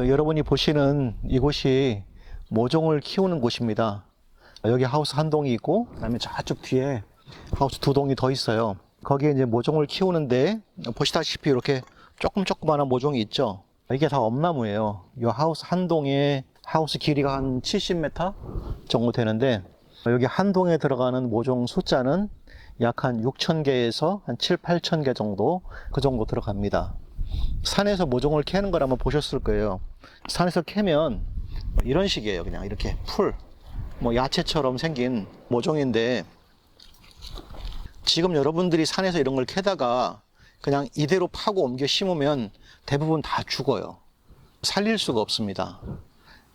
여러분이 보시는 이곳이 모종을 키우는 곳입니다. 여기 하우스 한 동이 있고, 그다음에 저쪽 뒤에 하우스 두 동이 더 있어요. 거기에 이제 모종을 키우는데, 보시다시피 이렇게 조그만한 모종이 있죠. 이게 다 엄나무예요. 이 하우스 한 동에 하우스 길이가 한 70m 정도 되는데, 여기 한 동에 들어가는 모종 숫자는 약 한 6,000개에서 한 7, 8,000개 정도, 그 정도 들어갑니다. 산에서 모종을 캐는 걸 한번 보셨을 거예요. 산에서 캐면 이런 식이에요. 그냥 이렇게 풀, 뭐 야채처럼 생긴 모종인데, 지금 여러분들이 산에서 이런 걸 캐다가 그냥 이대로 파고 옮겨 심으면 대부분 다 죽어요. 살릴 수가 없습니다.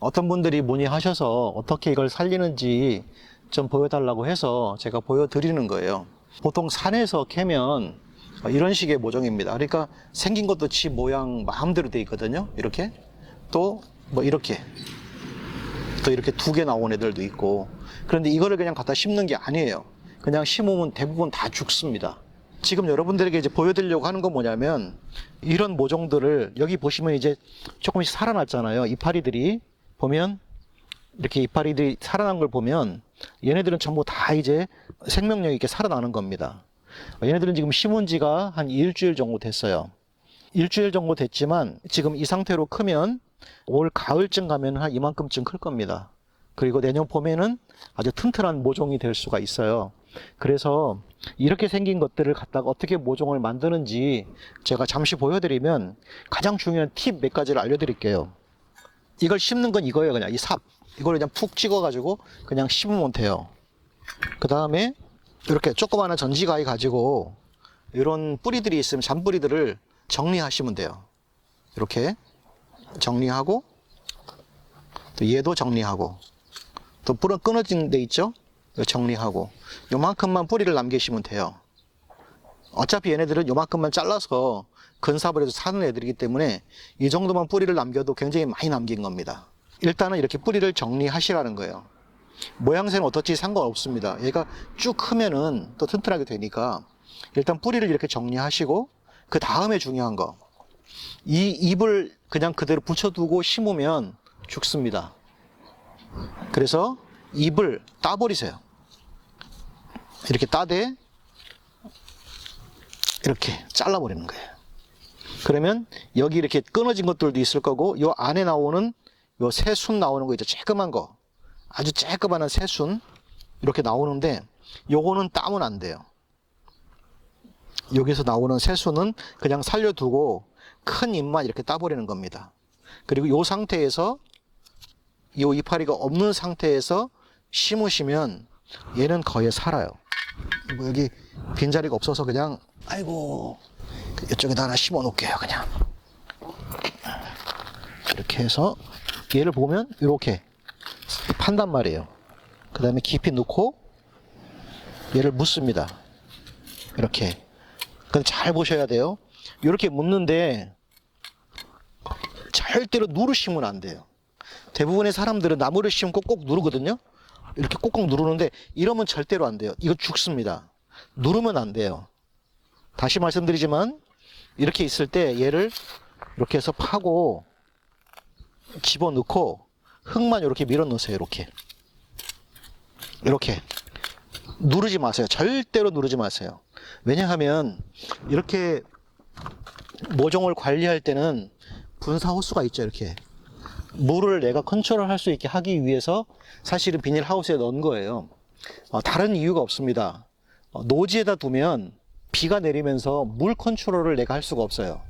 어떤 분들이 문의하셔서 어떻게 이걸 살리는지 좀 보여달라고 해서 제가 보여드리는 거예요. 보통 산에서 캐면 이런 식의 모종입니다. 그러니까 생긴 것도 지 모양 마음대로 돼 있거든요. 이렇게 또 뭐 이렇게 또 이렇게 두 개 나온 애들도 있고. 그런데 이거를 그냥 갖다 심는 게 아니에요. 그냥 심으면 대부분 다 죽습니다. 지금 여러분들에게 이제 보여드리려고 하는 건 뭐냐면, 이런 모종들을 여기 보시면 이제 조금씩 살아났잖아요. 이파리들이 보면 이렇게 이파리들이 살아난 걸 보면 얘네들은 전부 다 이제 생명력 있게 살아나는 겁니다. 얘네들은 지금 심은 지가 한 일주일 정도 됐어요. 일주일 정도 됐지만 지금 이 상태로 크면 올 가을쯤 가면 한 이만큼쯤 클 겁니다. 그리고 내년 봄에는 아주 튼튼한 모종이 될 수가 있어요. 그래서 이렇게 생긴 것들을 갖다가 어떻게 모종을 만드는지 제가 잠시 보여드리면 가장 중요한 팁 몇 가지를 알려드릴게요. 이걸 심는 건 이거예요. 그냥 이 삽, 이걸 그냥 푹 찍어가지고 그냥 심으면 돼요. 그 다음에 이렇게 조그마한 전지가위 가지고 이런 뿌리들이 있으면 잔뿌리들을 정리하시면 돼요. 이렇게 정리하고, 또 얘도 정리하고, 또 뿌리 끊어진 데 있죠? 이거 정리하고, 요만큼만 뿌리를 남기시면 돼요. 어차피 얘네들은 요만큼만 잘라서 근삽을 해서 사는 애들이기 때문에 이 정도만 뿌리를 남겨도 굉장히 많이 남긴 겁니다. 일단은 이렇게 뿌리를 정리하시라는 거예요. 모양새는 어떨지 상관없습니다. 얘가 쭉 크면은 또 튼튼하게 되니까 일단 뿌리를 이렇게 정리하시고, 그 다음에 중요한 거, 이 잎을 그냥 그대로 붙여두고 심으면 죽습니다. 그래서 잎을 따버리세요. 이렇게 따되 이렇게 잘라버리는 거예요. 그러면 여기 이렇게 끊어진 것들도 있을 거고, 요 안에 나오는 요 새순 나오는 거 있죠. 쬐끄만 거, 아주 쬐끄만한 새순 이렇게 나오는데, 요거는 따면 안 돼요. 여기서 나오는 새순은 그냥 살려두고 큰 잎만 이렇게 따버리는 겁니다. 그리고 요 상태에서, 요 이파리가 없는 상태에서 심으시면 얘는 거의 살아요. 뭐 여기 빈자리가 없어서 그냥, 아이고, 이쪽에다 하나 심어 놓을게요. 그냥 이렇게 해서 얘를 보면 이렇게 판단 말이에요. 그 다음에 깊이 넣고 얘를 묻습니다. 이렇게. 근데 잘 보셔야 돼요. 이렇게 묻는데 절대로 누르시면 안 돼요. 대부분의 사람들은 나무를 심으면 꼭꼭 누르거든요. 이렇게 꼭꼭 누르는데 이러면 절대로 안 돼요. 이거 죽습니다. 누르면 안 돼요. 다시 말씀드리지만, 이렇게 있을 때 얘를 이렇게 해서 파고 집어넣고 흙만 이렇게 밀어 넣으세요. 이렇게 누르지 마세요. 절대로 누르지 마세요. 왜냐하면 이렇게 모종을 관리할 때는 분사 호스가 있죠. 이렇게 물을 내가 컨트롤할 수 있게 하기 위해서 사실은 비닐하우스에 넣은 거예요. 다른 이유가 없습니다. 노지에다 두면 비가 내리면서 물 컨트롤을 내가 할 수가 없어요.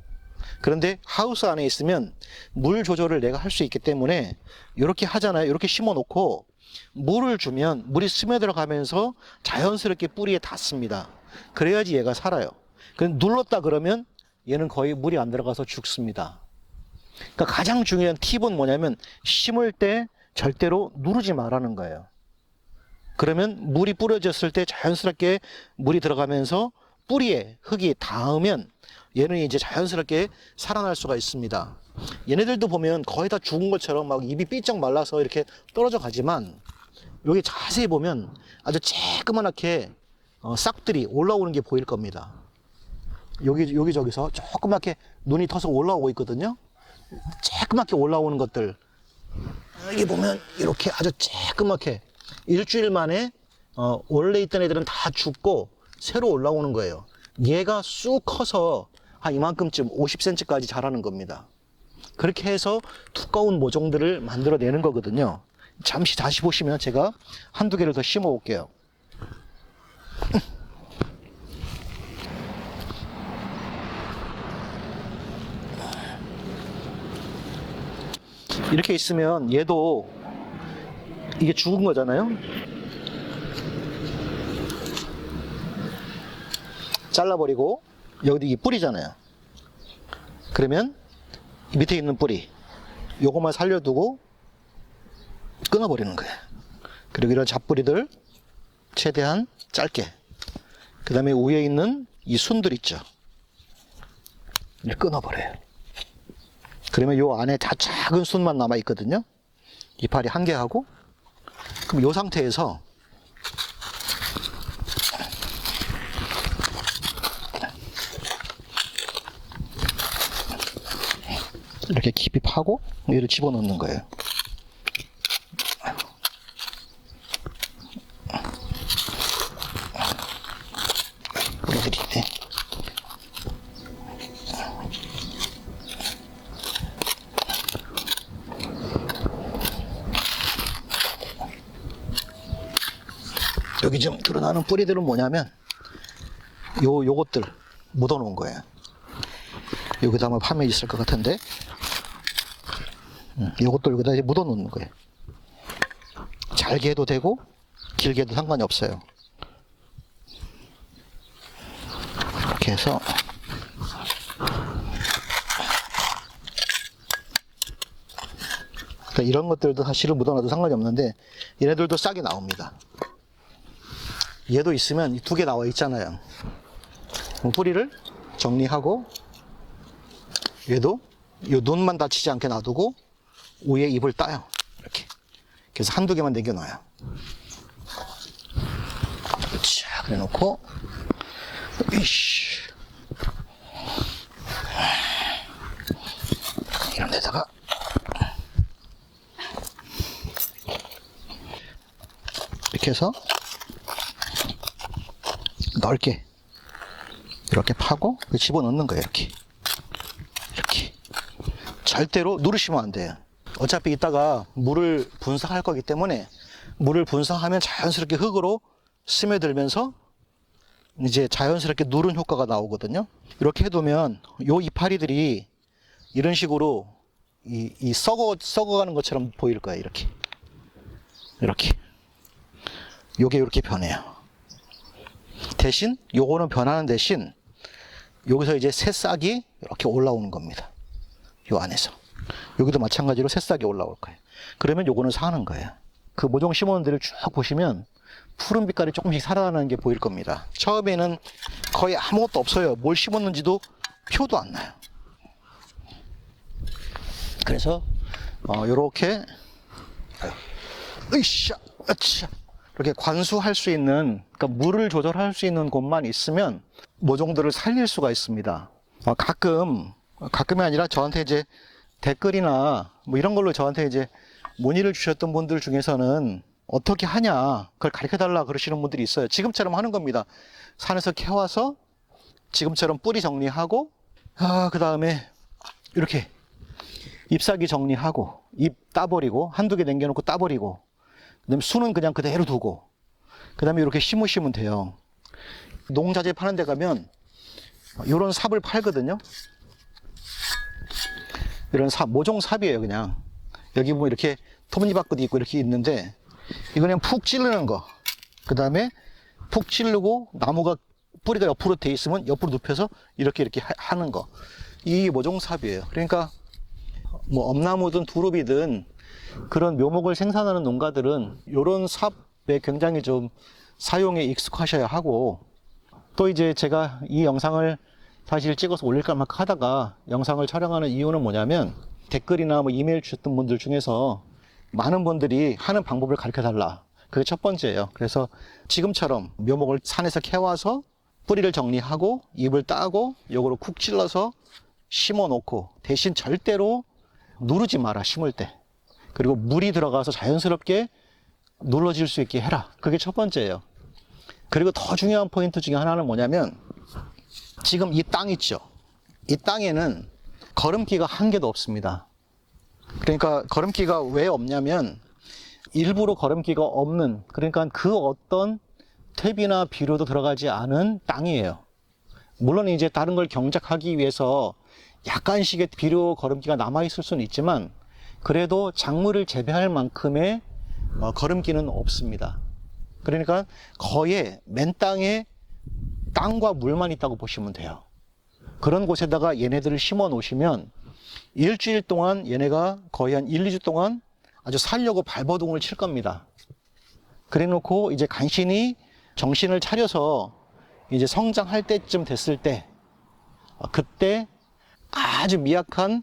그런데 하우스 안에 있으면 물 조절을 내가 할 수 있기 때문에 이렇게 하잖아요. 이렇게 심어 놓고 물을 주면 물이 스며들어가면서 자연스럽게 뿌리에 닿습니다. 그래야지 얘가 살아요. 눌렀다 그러면 얘는 거의 물이 안 들어가서 죽습니다. 그러니까 가장 중요한 팁은 뭐냐면, 심을 때 절대로 누르지 말라는 거예요. 그러면 물이 뿌려졌을 때 자연스럽게 물이 들어가면서 뿌리에 흙이 닿으면 얘는 이제 자연스럽게 살아날 수가 있습니다. 얘네들도 보면 거의 다 죽은 것처럼 막 입이 삐쩍 말라서 이렇게 떨어져 가지만, 여기 자세히 보면 아주 쬐끄맣게 싹들이 올라오는 게 보일 겁니다. 여기저기서 조그맣게 눈이 터서 올라오고 있거든요. 쬐끄맣게 올라오는 것들, 여기 보면 이렇게 아주 쬐끄맣게 일주일 만에 원래 있던 애들은 다 죽고 새로 올라오는 거예요. 얘가 쑥 커서 한 이만큼쯤 50cm까지 자라는 겁니다. 그렇게 해서 두꺼운 모종들을 만들어내는 거거든요. 잠시 다시 보시면 제가 한두 개를 더 심어 볼게요. 이렇게 있으면 얘도 이게 죽은 거잖아요. 잘라버리고 여기 이 뿌리잖아요. 그러면 밑에 있는 뿌리 요것만 살려두고 끊어버리는 거예요. 그리고 이런 잡뿌리들 최대한 짧게, 그 다음에 위에 있는 이 순들 있죠, 끊어버려요. 그러면 요 안에 다 작은 순만 남아 있거든요. 이파리 한 개 하고, 그럼 요 상태에서 이렇게 깊이 파고 얘를 집어넣는 거예요. 뿌리들이 있네. 여기 좀 드러나는 뿌리들은 뭐냐면 요것들 묻어 놓은 거예요. 여기다 아마 파면 있을 것 같은데, 요것들 여기다 묻어 놓는 거예요. 잘게 해도 되고 길게 해도 상관이 없어요. 이렇게 해서 그러니까 이런 것들도 사실은 묻어놔도 상관이 없는데 얘네들도 싹이 나옵니다. 얘도 있으면 두 개 나와 있잖아요. 뿌리를 정리하고 얘도 이 눈만 다치지 않게 놔두고 위에 잎을 따요. 이렇게. 그래서 한두 개만 남겨놔요. 자, 그래 놓고 이런 데다가 이렇게 해서 넓게 이렇게 파고 집어넣는 거예요. 이렇게 절대로 누르시면 안 돼요. 어차피 이따가 물을 분사할 거기 때문에 물을 분사하면 자연스럽게 흙으로 스며들면서 이제 자연스럽게 누른 효과가 나오거든요. 이렇게 해두면 요 이파리들이 이런 식으로 이 썩어가는 것처럼 보일 거예요. 이렇게 요게 이렇게 변해요. 대신 요거는 변하는 대신 여기서 이제 새싹이 이렇게 올라오는 겁니다. 요 안에서 여기도 마찬가지로 새싹이 올라올 거예요. 그러면 요거는 사는 거예요. 그 모종 심어놓은 쭉 보시면 푸른 빛깔이 조금씩 살아나는 게 보일 겁니다. 처음에는 거의 아무것도 없어요. 뭘 심었는지도 표도 안 나요. 그래서 요렇게 이렇게 관수할 수 있는, 그러니까 물을 조절할 수 있는 곳만 있으면 모종들을 살릴 수가 있습니다. 가끔이 아니라 저한테 이제 댓글이나 뭐 이런 걸로 저한테 이제 문의를 주셨던 분들 중에서는 어떻게 하냐, 그걸 가르쳐 달라 그러시는 분들이 있어요. 지금처럼 하는 겁니다. 산에서 캐와서 지금처럼 뿌리 정리하고, 그 다음에 이렇게 잎사귀 정리하고 잎 따버리고 한두 개 남겨놓고 따버리고, 그 다음에 순은 그냥 그대로 두고, 그 다음에 이렇게 심으시면 돼요. 농자재 파는 데 가면 이런 삽을 팔거든요. 이런 삽, 모종 삽이에요. 그냥 여기 보면 이렇게 톱니바퀴도 있고 이렇게 있는데, 이거 그냥 푹 찌르는 거, 그 다음에 푹 찌르고 나무가 뿌리가 옆으로 돼 있으면 옆으로 눕혀서 이렇게 하는 거, 이 모종 삽이에요. 그러니까 뭐 엄나무든 두릅이든 그런 묘목을 생산하는 농가들은 이런 삽에 굉장히 좀 사용에 익숙하셔야 하고, 또 이제 제가 이 영상을 사실 찍어서 올릴까 말까 하다가 영상을 촬영하는 이유는 뭐냐면, 댓글이나 뭐 이메일 주셨던 분들 중에서 많은 분들이 하는 방법을 가르쳐 달라, 그게 첫 번째예요. 그래서 지금처럼 묘목을 산에서 캐와서 뿌리를 정리하고 잎을 따고 요거로 쿡 찔러서 심어 놓고, 대신 절대로 누르지 마라, 심을 때. 그리고 물이 들어가서 자연스럽게 눌러질 수 있게 해라. 그게 첫 번째예요. 그리고 더 중요한 포인트 중에 하나는 뭐냐면, 지금 이 땅 있죠. 이 땅에는 거름기가 한 개도 없습니다. 그러니까 거름기가 왜 없냐면, 일부러 거름기가 없는, 그러니까 그 어떤 탭이나 비료도 들어가지 않은 땅이에요. 물론 이제 다른 걸 경작하기 위해서 약간씩의 비료 거름기가 남아있을 수는 있지만, 그래도 작물을 재배할 만큼의 거름기는 없습니다. 그러니까 거의 맨 땅에 땅과 물만 있다고 보시면 돼요. 그런 곳에다가 얘네들을 심어 놓으시면 일주일 동안 얘네가 거의 한 1, 2주 동안 아주 살려고 발버둥을 칠 겁니다. 그래 놓고 이제 간신히 정신을 차려서 이제 성장할 때쯤 됐을 때, 그때 아주 미약한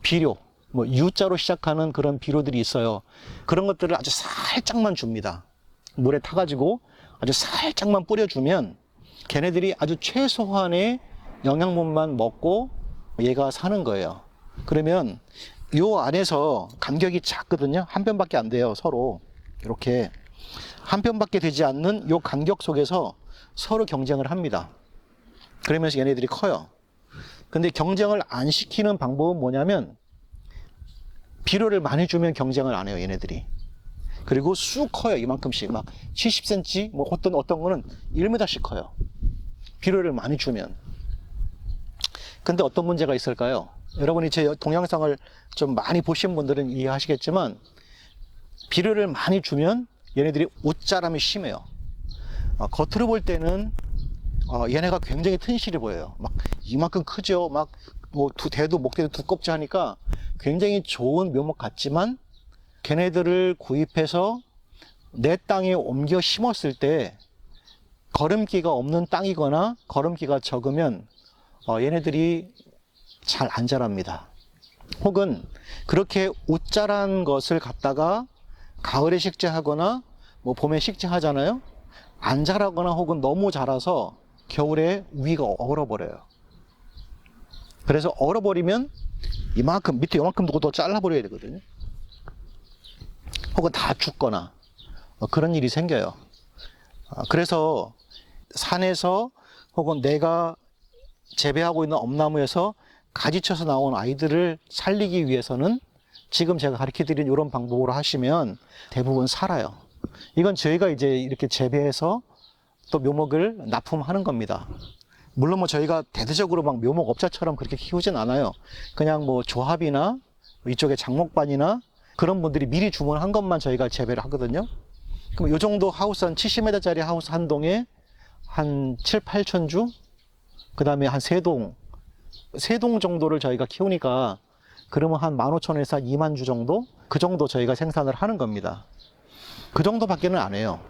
비료, U자로 시작하는 그런 비료들이 있어요. 그런 것들을 아주 살짝만 줍니다. 물에 타가지고 아주 살짝만 뿌려주면 걔네들이 아주 최소한의 영양분만 먹고 얘가 사는 거예요. 그러면 요 안에서 간격이 작거든요. 한 편밖에 안 돼요. 서로 이렇게 한 편밖에 되지 않는 요 간격 속에서 서로 경쟁을 합니다. 그러면서 얘네들이 커요. 근데 경쟁을 안 시키는 방법은 뭐냐면, 비료를 많이 주면 경쟁을 안 해요, 얘네들이. 그리고 쑥 커요. 이만큼씩 막 70cm, 어떤 거는 1m씩 커요. 비료를 많이 주면. 근데 어떤 문제가 있을까요? 여러분이 제 동영상을 좀 많이 보신 분들은 이해하시겠지만, 비료를 많이 주면 얘네들이 옷자람이 심해요. 겉으로 볼 때는 얘네가 굉장히 튼실해 보여요. 막 이만큼 크죠. 막 대도 목대도 두껍지 하니까 굉장히 좋은 묘목 같지만, 걔네들을 구입해서 내 땅에 옮겨 심었을 때 거름기가 없는 땅이거나 거름기가 적으면 얘네들이 잘 안 자랍니다. 혹은 그렇게 웃자란 것을 갖다가 가을에 식재하거나 봄에 식재하잖아요. 안 자라거나 혹은 너무 자라서 겨울에 위가 얼어버려요. 그래서 얼어버리면 이만큼, 밑에 이만큼 두고 더 잘라버려야 되거든요. 혹은 다 죽거나 그런 일이 생겨요. 그래서 산에서 혹은 내가 재배하고 있는 엄나무에서 가지쳐서 나온 아이들을 살리기 위해서는 지금 제가 가르쳐드린 이런 방법으로 하시면 대부분 살아요. 이건 저희가 이제 이렇게 재배해서 또 묘목을 납품하는 겁니다. 물론 저희가 대대적으로 막 묘목업자처럼 그렇게 키우진 않아요. 그냥 조합이나 이쪽에 장목반이나 그런 분들이 미리 주문한 것만 저희가 재배를 하거든요. 그럼 이 정도 하우스, 한 70m짜리 하우스 한 동에 한 7, 8천 주? 그 다음에 한 3동 정도를 저희가 키우니까, 그러면 한 15,000에서 한 2만 주 정도? 그 정도 저희가 생산을 하는 겁니다. 그 정도밖에는 안 해요.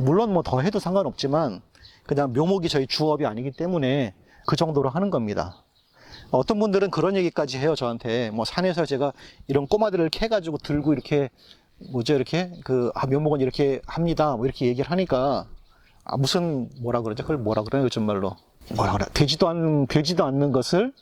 물론 더 해도 상관없지만, 그냥 묘목이 저희 주업이 아니기 때문에 그 정도로 하는 겁니다. 어떤 분들은 그런 얘기까지 해요, 저한테. 산에서 제가 이런 꼬마들을 캐가지고 들고 이렇게, 묘목은 이렇게 합니다. 이렇게 얘기를 하니까, 무슨, 뭐라 그러죠? 그걸 뭐라 그래요, 요즘 말로. 되지도 않는 것을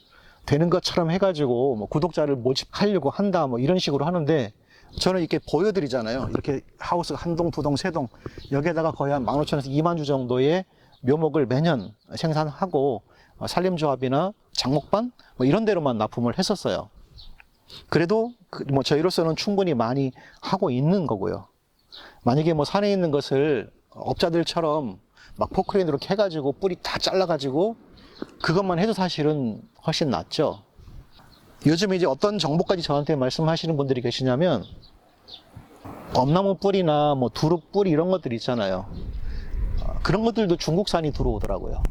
되는 것처럼 해가지고, 구독자를 모집하려고 한다, 이런 식으로 하는데, 저는 이렇게 보여드리잖아요. 이렇게 하우스 한 동, 두 동, 세 동, 여기에다가 거의 한 15,000에서 2만 주 정도의 묘목을 매년 생산하고, 산림조합이나 장목반 이런 데로만 납품을 했었어요. 그래도 저희로서는 충분히 많이 하고 있는 거고요. 만약에 산에 있는 것을 업자들처럼 막 포크레인으로 캐가지고 뿌리 다 잘라가지고 그것만 해도 사실은 훨씬 낫죠. 요즘 이제 어떤 정보까지 저한테 말씀하시는 분들이 계시냐면, 엄나무 뿌리나 두릅 뿌리 이런 것들 있잖아요. 그런 것들도 중국산이 들어오더라고요.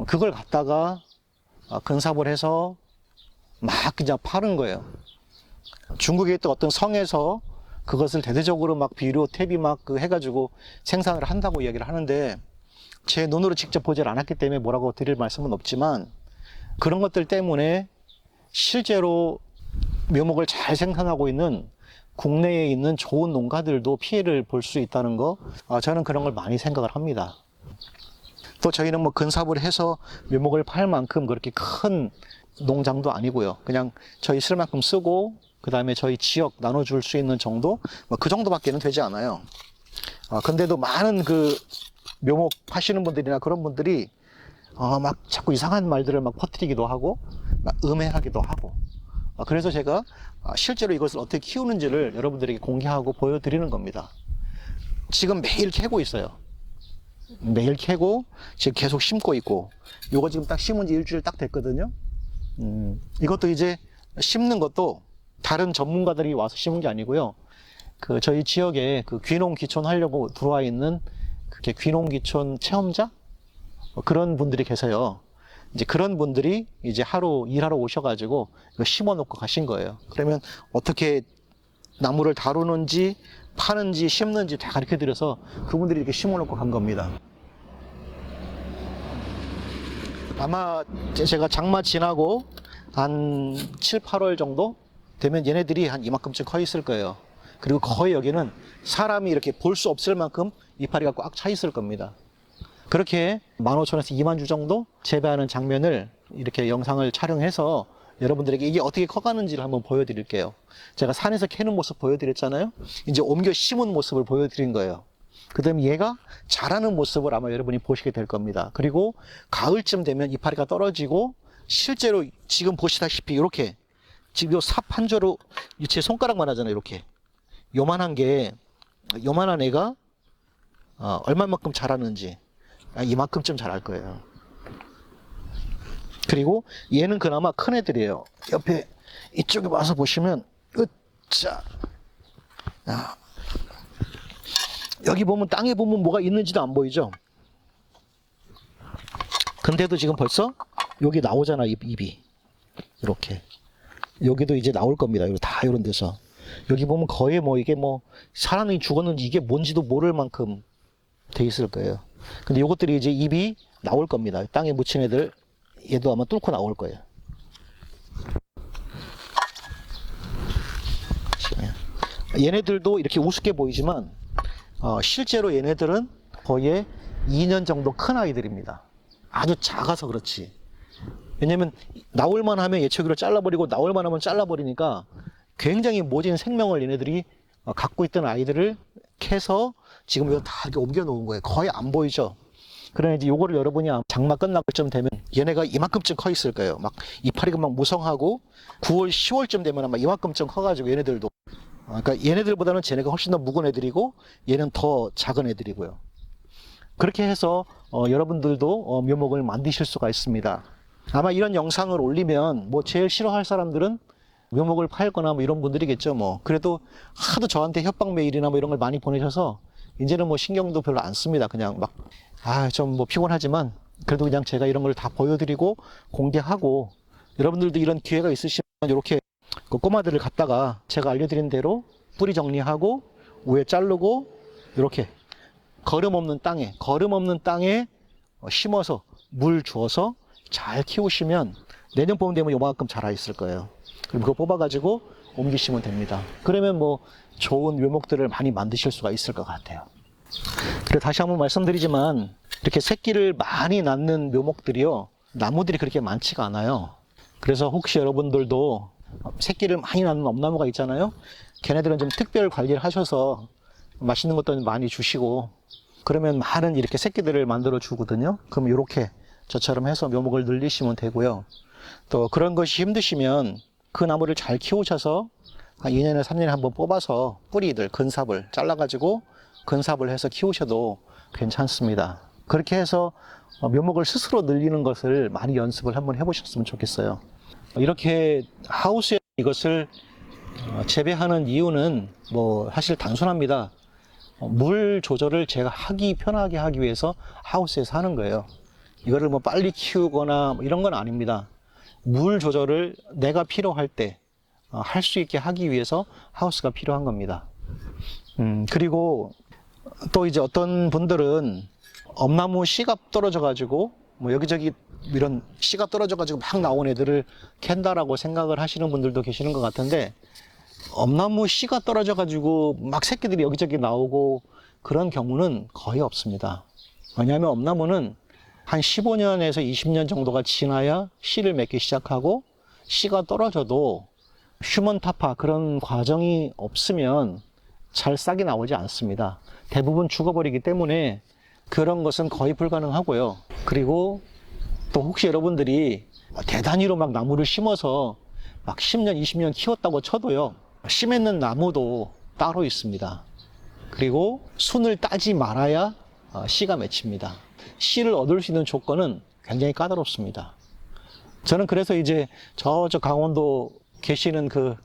그걸 갖다가 근삽을 해서 막 그냥 파는 거예요. 중국에 있던 어떤 성에서 그것을 대대적으로 막 비료, 탭이 막 해가지고 생산을 한다고 이야기를 하는데, 제 눈으로 직접 보질 않았기 때문에 뭐라고 드릴 말씀은 없지만, 그런 것들 때문에 실제로 묘목을 잘 생산하고 있는 국내에 있는 좋은 농가들도 피해를 볼 수 있다는 거, 저는 그런 걸 많이 생각을 합니다. 또 저희는 근삽을 해서 묘목을 팔 만큼 그렇게 큰 농장도 아니고요. 그냥 저희 쓸 만큼 쓰고 그 다음에 저희 지역 나눠줄 수 있는 정도, 뭐 그 정도밖에는 되지 않아요. 근데도 많은 그 묘목 하시는 분들이나 그런 분들이 막 자꾸 이상한 말들을 막 퍼뜨리기도 하고 막 음해하기도 하고, 그래서 제가 실제로 이것을 어떻게 키우는지를 여러분들에게 공개하고 보여드리는 겁니다. 지금 매일 캐고 있어요. 매일 캐고 지금 계속 심고 있고, 요거 지금 딱 심은 지 일주일 딱 됐거든요. 이것도 이제 심는 것도 다른 전문가들이 와서 심은 게 아니고요. 그 저희 지역에 그 귀농 귀촌 하려고 들어와 있는 그게 귀농 귀촌 체험자 그런 분들이 계세요. 이제 그런 분들이 이제 하루 일하러 오셔가지고 이거 심어 놓고 가신 거예요. 그러면 어떻게 나무를 다루는지 파는지 심는지 다 가르쳐 드려서 그분들이 이렇게 심어 놓고 간 겁니다. 아마 제가 장마 지나고 한 7, 8월 정도 되면 얘네들이 한 이만큼쯤 커 있을 거예요. 그리고 거의 여기는 사람이 이렇게 볼 수 없을 만큼 이파리가 꽉 차 있을 겁니다. 그렇게 15,000에서 2만 주 정도 재배하는 장면을 이렇게 영상을 촬영해서 여러분들에게 이게 어떻게 커가는지를 한번 보여드릴게요. 제가 산에서 캐는 모습 보여드렸잖아요. 이제 옮겨 심은 모습을 보여드린 거예요. 그 다음에 얘가 자라는 모습을 아마 여러분이 보시게 될 겁니다. 그리고 가을쯤 되면 이파리가 떨어지고 실제로 지금 보시다시피 이렇게 지금 요 삽 한 조로 제 손가락만 하잖아요. 이렇게 요만한 애가 얼마만큼 자라는지 이만큼쯤 자랄 거예요. 그리고 얘는 그나마 큰 애들이에요. 옆에 이쪽에 와서 보시면 으짜 여기 보면 땅에 보면 뭐가 있는지도 안 보이죠? 근데도 지금 벌써 여기 나오잖아. 입이 이렇게 여기도 이제 나올 겁니다. 다 이런 데서 여기 보면 거의 뭐 이게 뭐 사람이 죽었는지 이게 뭔지도 모를 만큼 돼 있을 거예요. 근데 요것들이 이제 입이 나올 겁니다. 땅에 묻힌 애들 얘도 아마 뚫고 나올 거예요. 얘네들도 이렇게 우습게 보이지만 실제로 얘네들은 거의 2년 정도 큰 아이들입니다. 아주 작아서 그렇지. 왜냐면 나올만 하면 예초기로 잘라버리고 나올만 하면 잘라버리니까 굉장히 모진 생명을 얘네들이 갖고 있던 아이들을 캐서 지금 이거 다 이렇게 옮겨 놓은 거예요. 거의 안 보이죠. 그러나 이제 요거를 여러분이 장마 끝날 쯤 되면 얘네가 이만큼쯤 커 있을 거예요. 막 이파리가 막 무성하고 9월, 10월쯤 되면 아마 이만큼쯤 커가지고 얘네들도 그러니까 얘네들보다는 쟤네가 훨씬 더 묵은 애들이고 얘는 더 작은 애들이고요. 그렇게 해서 여러분들도 묘목을 만드실 수가 있습니다. 아마 이런 영상을 올리면 뭐 제일 싫어할 사람들은 묘목을 팔거나 뭐 이런 분들이겠죠. 뭐 그래도 하도 저한테 협박 메일이나 뭐 이런 걸 많이 보내셔서 이제는 뭐 신경도 별로 안 씁니다. 그냥 막 좀 뭐 피곤하지만 그래도 그냥 제가 이런 걸 다 보여드리고 공개하고, 여러분들도 이런 기회가 있으시면 이렇게 그 꼬마들을 갖다가 제가 알려드린 대로 뿌리 정리하고 위에 자르고 이렇게 거름 없는 땅에 심어서 물 주어서 잘 키우시면 내년 봄 되면 요만큼 자라 있을 거예요. 그럼 그거 뽑아가지고 옮기시면 됩니다. 그러면 뭐 좋은 묘목들을 많이 만드실 수가 있을 것 같아요. 그리고 다시 한번 말씀드리지만 이렇게 새끼를 많이 낳는 묘목들이요, 나무들이 그렇게 많지가 않아요. 그래서 혹시 여러분들도 새끼를 많이 낳는 엄나무가 있잖아요. 걔네들은 좀 특별 관리를 하셔서 맛있는 것도 많이 주시고 그러면 많은 이렇게 새끼들을 만들어 주거든요. 그럼 이렇게 저처럼 해서 묘목을 늘리시면 되고요. 또 그런 것이 힘드시면 그 나무를 잘 키우셔서 한 2년에 3년에 한번 뽑아서 뿌리들, 근삽을 잘라가지고 근삽을 해서 키우셔도 괜찮습니다. 그렇게 해서 묘목을 스스로 늘리는 것을 많이 연습을 한번 해보셨으면 좋겠어요. 이렇게 하우스에 이것을 재배하는 이유는 뭐 사실 단순합니다. 물 조절을 제가 하기 편하게 하기 위해서 하우스에서 하는 거예요. 이거를 뭐 빨리 키우거나 뭐 이런 건 아닙니다. 물 조절을 내가 필요할 때 할 수 있게 하기 위해서 하우스가 필요한 겁니다. 그리고 또 이제 어떤 분들은 엄나무 씨가 떨어져 가지고 뭐 여기저기 이런 씨가 떨어져 가지고 막 나온 애들을 캔다라고 생각을 하시는 분들도 계시는 것 같은데, 엄나무 씨가 떨어져 가지고 막 새끼들이 여기저기 나오고 그런 경우는 거의 없습니다. 왜냐하면 엄나무는 한 15년에서 20년 정도가 지나야 씨를 맺기 시작하고 씨가 떨어져도 휴먼 타파 그런 과정이 없으면 잘 싹이 나오지 않습니다. 대부분 죽어버리기 때문에 그런 것은 거의 불가능하고요. 그리고 또 혹시 여러분들이 대단위로 막 나무를 심어서 막 10년, 20년 키웠다고 쳐도요, 씨 맺는 나무도 따로 있습니다. 그리고 순을 따지 말아야 씨가 맺힙니다. 씨를 얻을 수 있는 조건은 굉장히 까다롭습니다. 저는 그래서 이제 저쪽 강원도 계시는 그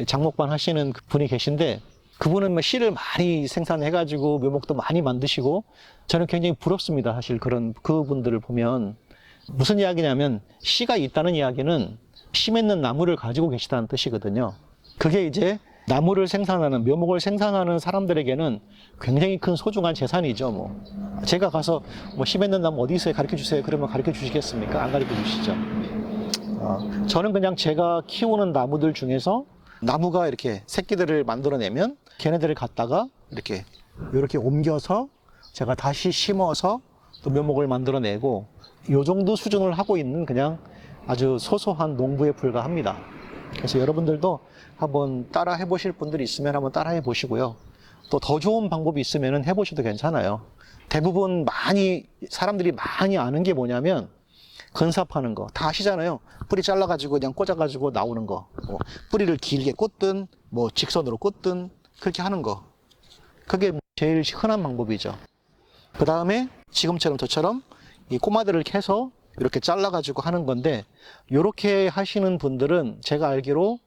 장목반 하시는 분이 계신데, 그분은 뭐 씨를 많이 생산해가지고 묘목도 많이 만드시고, 저는 굉장히 부럽습니다. 사실 그분들을 보면. 무슨 이야기냐면, 씨가 있다는 이야기는 씨 맺는 나무를 가지고 계시다는 뜻이거든요. 그게 이제 나무를 생산하는, 묘목을 생산하는 사람들에게는 굉장히 큰 소중한 재산이죠. 뭐 제가 가서 뭐 씨 맺는 나무 어디 있어요? 가르쳐 주세요. 그러면 가르쳐 주시겠습니까? 안 가르쳐 주시죠. 저는 그냥 제가 키우는 나무들 중에서 나무가 이렇게 새끼들을 만들어내면 걔네들을 갖다가 이렇게 옮겨서 제가 다시 심어서 또 묘목을 만들어내고, 요 정도 수준을 하고 있는 그냥 아주 소소한 농부에 불과합니다. 그래서 여러분들도 한번 따라 해보실 분들이 있으면 한번 따라 해보시고요. 또 더 좋은 방법이 있으면 해보셔도 괜찮아요. 대부분 사람들이 많이 아는 게 뭐냐면, 건삽하는 거 다 아시잖아요. 뿌리 잘라가지고 그냥 꽂아가지고 나오는 거. 뭐 뿌리를 길게 꽂든 뭐 직선으로 꽂든 그렇게 하는 거. 그게 제일 흔한 방법이죠. 그 다음에 지금처럼 저처럼 이 꼬마들을 캐서 이렇게 잘라가지고 하는 건데, 이렇게 하시는 분들은 제가 알기로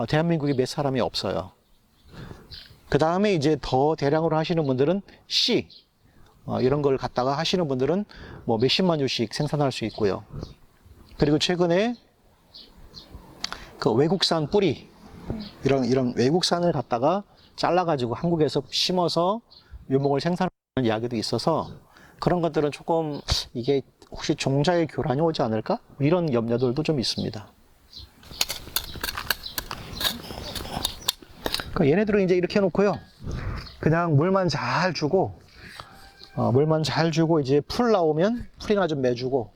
대한민국에 몇 사람이 없어요. 그 다음에 이제 더 대량으로 하시는 분들은 씨, 이런 걸 갖다가 하시는 분들은 뭐 몇십만 유씩 생산할 수 있고요. 그리고 최근에 그 외국산 뿌리, 이런 외국산을 갖다가 잘라가지고 한국에서 심어서 묘목을 생산하는 이야기도 있어서, 그런 것들은 조금 이게 혹시 종자의 교란이 오지 않을까? 이런 염려들도 좀 있습니다. 그러니까 얘네들은 이제 이렇게 해놓고요, 그냥 물만 잘 주고 이제 풀 나오면 풀이나 좀 매주고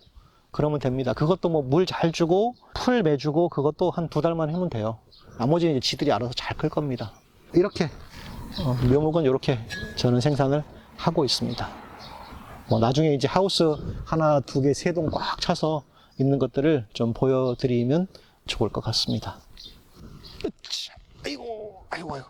그러면 됩니다. 그것도 뭐 물 잘 주고 풀 매주고 그것도 한 2달만 하면 돼요. 나머지는 이제 지들이 알아서 잘 클 겁니다. 이렇게 묘목은 이렇게 저는 생산을 하고 있습니다. 뭐 나중에 이제 하우스 하나, 두 개, 세 동 꽉 차서 있는 것들을 좀 보여드리면 좋을 것 같습니다. 아이고.